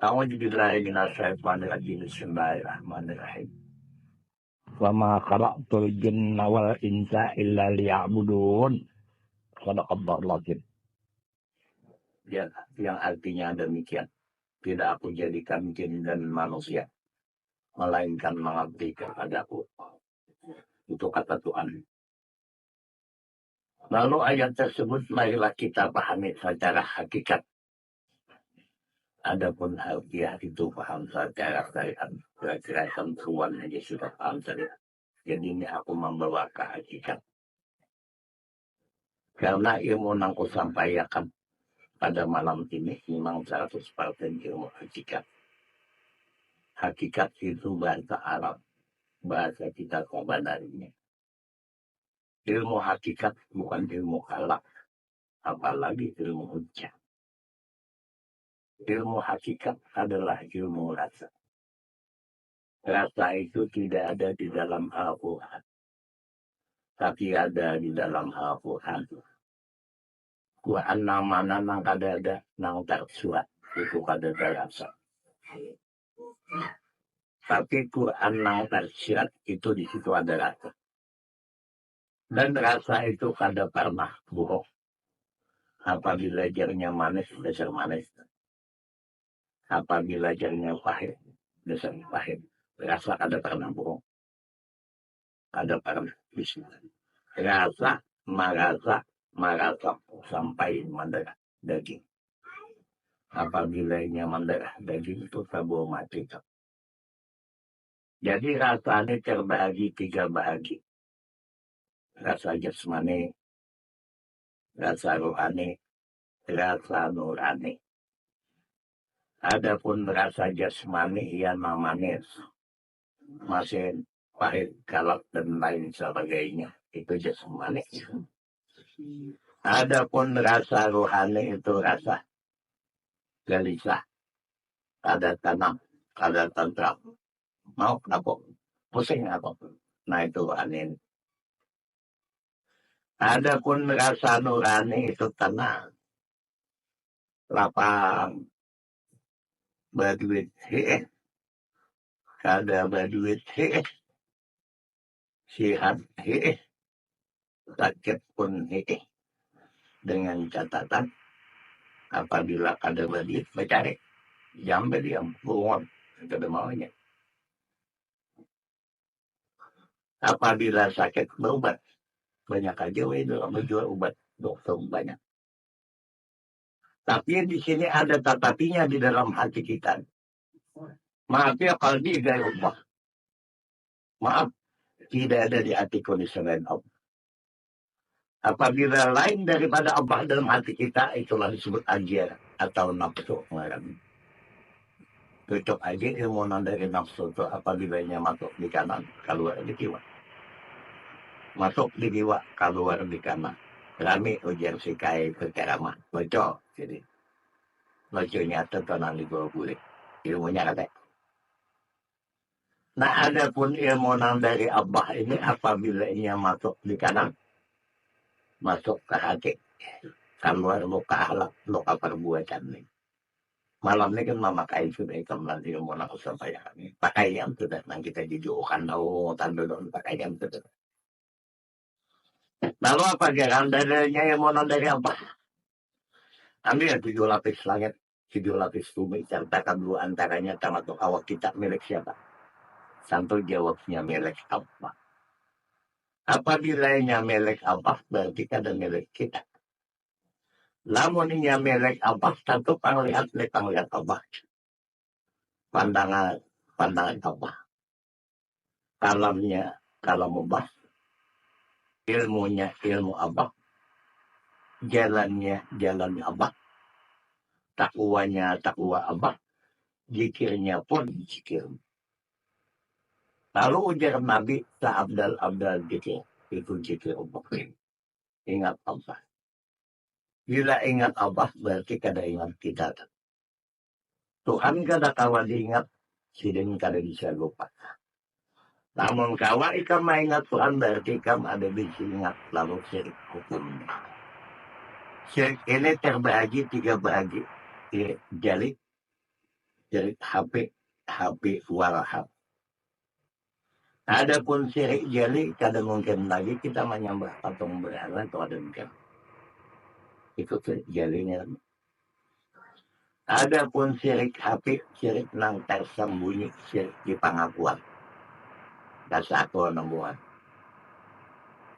A'udzubillahi minasyaitonirrajim. Bismillahirrahmanirrahim. Wa ma khalaqtul jinna wal insa illa liya'budun. Shadaqallahul azim. Ya, yang artinya demikian. Tidak aku jadikan jin dan manusia, melainkan mengabdi kepadaku. Itu kata Tuhan. Lalu ayat tersebut marilah kita pahami secara hakikat. Adapun harfiah itu paham secara syariat. Kira-kira sentuhan aja sudah paham syariat. Jadi ini aku membawa ke hakikat. Karena ilmu yang aku sampaikan pada malam ini memang 100% ilmu hakikat. Hakikat itu bahasa Arab. Bahasa kita sebenarnya. Ilmu hakikat bukan ilmu halak. Apalagi ilmu hujjah. Ilmu hakikat adalah ilmu rasa. Rasa itu tidak ada di dalam Al-Quran. Tapi ada di dalam Al-Quran. Quran nama nang kada ada nang tersuat. Itu kada ada rasa. Tapi Quran nang tersirat itu di situ ada rasa. Dan rasa itu kada pernah bohong. Apabila jarnya manis, dasar manis. Apabila jarnya pahit, dasar pahit. Rasa kada pernah bohong. Kada pernah bisa. Rasa, marasa sampai mendarah daging. Apabila mendarah daging itu tabu mati. Jadi rasanya terbagi 3 bahagi. Rasa jasmani, rasa rohani, rasa nurani. Adapun rasa jasmani yang namanya masih pahit, galak, dan lain sebagainya. Itu jasmani. Adapun rasa rohani itu rasa gelisah, kada tenang, kada tentram. Mau apa? Pusing apa? Nah itu rohani. Adapun rasa nurani itu tenang, lapang, berduit, kada berduit, sihat, sakit pun, dengan catatan apabila kada berduit mencari jam diam buang kada maunya. Apabila sakit berobat banyak aja itu menjual obat dokter banyak. Tapi di sini ada tatapinya di dalam hati kita. Maaf ya kalbi dari Allah. Maaf, tidak ada di hati selain Allah. Apabila lain daripada Allah dalam hati kita, itulah disebut ajar atau nafsu. Tutup aja ilmu dari nafsu itu apabila masuk di kanan, keluar di kiri. Masuk di kiri, keluar di kanan. Rami ujar sikai berkeramah. Bocor. Jadi, bocornya tertanam di bawah kulit. Ilmunya kata. Nah, ada pun ilmu dari Allah ini apabila ia masuk di kanan, masuk ke hati, keluar luka halak, luka perbuatan ini. Malam ini kan memakai sudah hitam nanti ilmu aku sampaikan ini. Pakai yang sudah, nah kita dijukan tahu tanda don pakai yang sudah. Lalu apa geran darinya ilmu dari Allah? Ambil 7 lapis langit, 7 lapis bumi, sertakan 2 antaranya termasuk awak kita milik siapa? Santo jawabnya milik Allah. Apabila nya milik Allah, berarti kada milik kita. Lamun nya milik Allah, satu panglihat Allah. Pandangan Allah. Kalamnya kalam Allah. Ilmunya ilmu Allah. Jalannya jalan Allah. Takwanya takwa Allah. Zikirnya pun zikir. Lalu ujar Nabi Abdal zikir. Itu zikir Allah. Ingat Allah. Bila ingat Allah berarti kada ingat kita. Tuhan kada kawa diingat, sidin kada bisa lupa. Namun kawa ikam maingat Tuhan berarti ikam ada bisa ingat lalu syirik hukum. Syirik ini terbagi 3 bahagi. Jali, Syirik HP walhab. Adapun syirik jeli, kadang mungkin lagi kita menyembah patung berhala atau ada mungkin. Itu syirik jelinya. Adapun syirik HP, syirik nang tersembunyi, syirik di pangakuan. Kasako nang buat.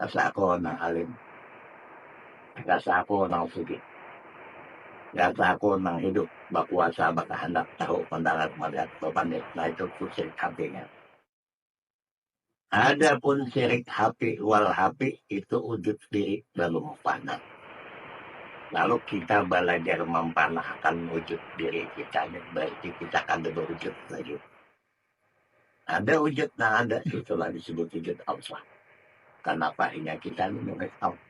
Kasako nang alim. Kasako nang sugi. Kasako nang hidup. Bakuasa, bakahandak, tahu, pendarat, melihat, pandai. Nah itu syirik HP-nya. Adapun syirik HP wal HP itu wujud diri belum panah. Lalu kita belajar mempanahkan wujud diri kita, berarti kita akan berwujud lagi. Ada wujud, nah ada, itulah disebut wujud Allah. Kenapa hanya kita menurut Allah.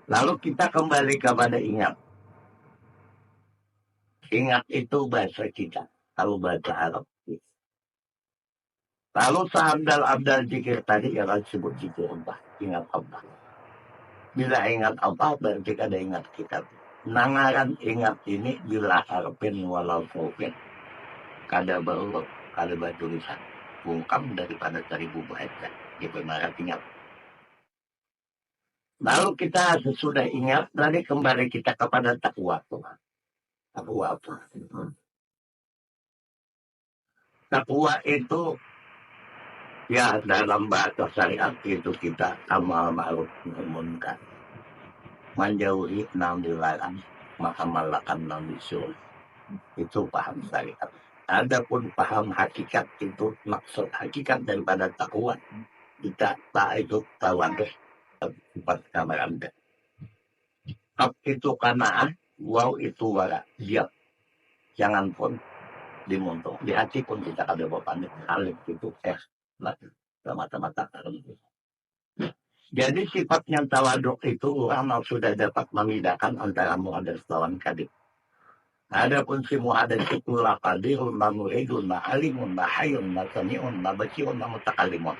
Lalu kita kembali kepada ingat. Ingat itu bahasa kita, kalau bahasa Arab. Lalu seabdal-abdal zikir tadi yang disebut zikir Allah, ingat Allah. Bila ingat Allah, berarti ada ingat kita. Nangaran ingat ini bila harapin walau mungkin. Kada baru, kada batulisan. Bungkam daripada 1000 baca. Itu narat ingat. Lalu kita sesudah ingat, tadi kembali kita kepada takwa. Takwa apa? Takwa itu, ya dalam bahasa syariat itu kita amal ma'ruf nahi munkar. Menjauhi nang dilarang, maka malakan nang disuruh. Itu paham syariat. Adapun paham hakikat itu maksud hakikat daripada takwa. Kita tak itu tawaduk empat kamar anda. Hak itu kanaan, wow itu wara. Diam. Jangan pun dimuntung. Di hati pun kita ada bapak alim itu mata-mata. Jadi sifatnya tawaduk itu orang sudah dapat membedakan antara muhadas lawan kadib. Adapun si muhadas itu la qadirun, la muridun, la alimun, la hayun, la sami'un, la basirun, la mutakalimun.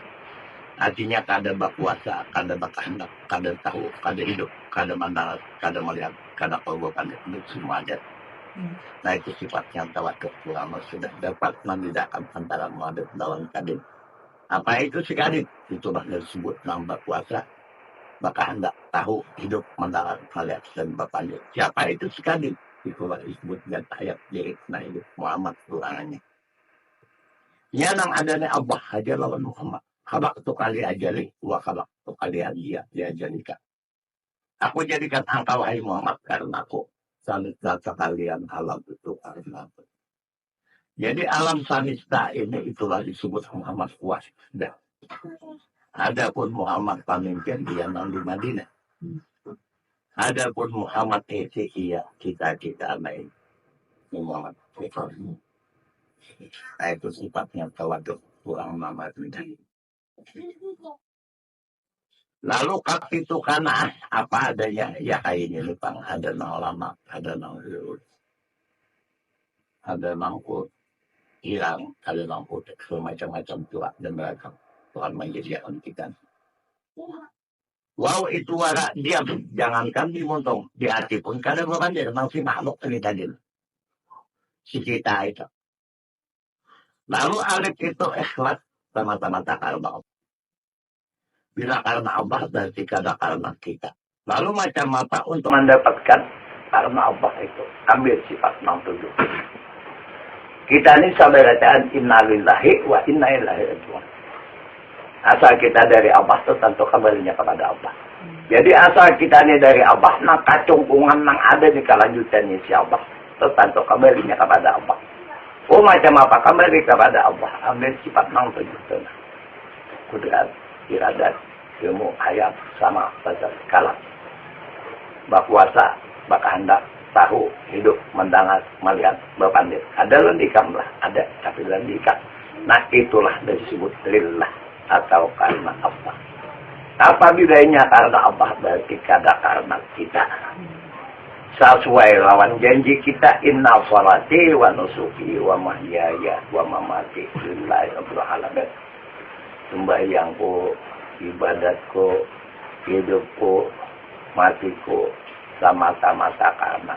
Artinya kada berkuasa, kada berkehendak, kada tahu, kada hidup, kada mandarat, kada melihat, kada perbuatan itu semua ada. Nah itu sifatnya tawaduk. Ulama sudah dapat membedakan antara muhadas lawan kadib. Apa itu si kadib? Itulah disebut nambah kuasa. Maka hendak tahu hidup mendarat melihat dan berpanjang. Siapa itu si kadib? Itulah disebut dan ayat diri nah hidup Muhammad kurangannya. Ya nang adanya Allah aja lawan Muhammad. Kabak tu kali ajali, wa kabak tu kali dia jadikan. Aku jadikan engkau hai Muhammad karena aku samista sekalian alam itu karena aku. Jadi alam samista ini itulah disebut Muhammad kuas. Adapun Muhammad pemimpin dia nang di Madinah. Adapun Muhammad itu iya kita main Muhammad. Nah, itu sifatnya tawaduk kurang nama itu. Lalu kak itu karena apa adanya ya kayak ini bang, ada nang lama, ada nang hilang, ada nang macam-macam tua dan beragam. Tuhan menjadikan kita. Wow itu wara diam, jangankan dimuntung di hati pun kadang bukan dia masih makhluk ini tadi. Si kita itu. Lalu alif itu ikhlas sama-sama karena bila karena Allah berarti kada karena kita. Lalu macam apa untuk mendapatkan karena Allah itu? Ambil sifat 67. Kita ini sabaratan innalillahi wa inna ilaihi raji'un. Asal kita dari Allah itu tentu kembalinya kepada Allah. Jadi asal kita ini dari Allah, nah kacungkungan yang ada di kelanjutannya si Allah itu tentu kembalinya kepada Allah. Oh macam apa kembali kepada Allah? Ambil sifat 67. Kudrat, iradat, ilmu, hayat, sama saja kalah. Berkuasa, berkehendak, tahu, hidup, mendengar, melihat, berpandai. Ada lendikam lah, ada, tapi lendikam. Nah itulah disebut lillah atau karena Allah. Apa bedanya karena Allah berarti kada karena kita. Sesuai lawan janji kita inna sholati wa nusuki wa mahyaya wa mamati lillahi rabbil alamin. Sembahyangku, ibadatku, hidupku, matiku, sama-sama karena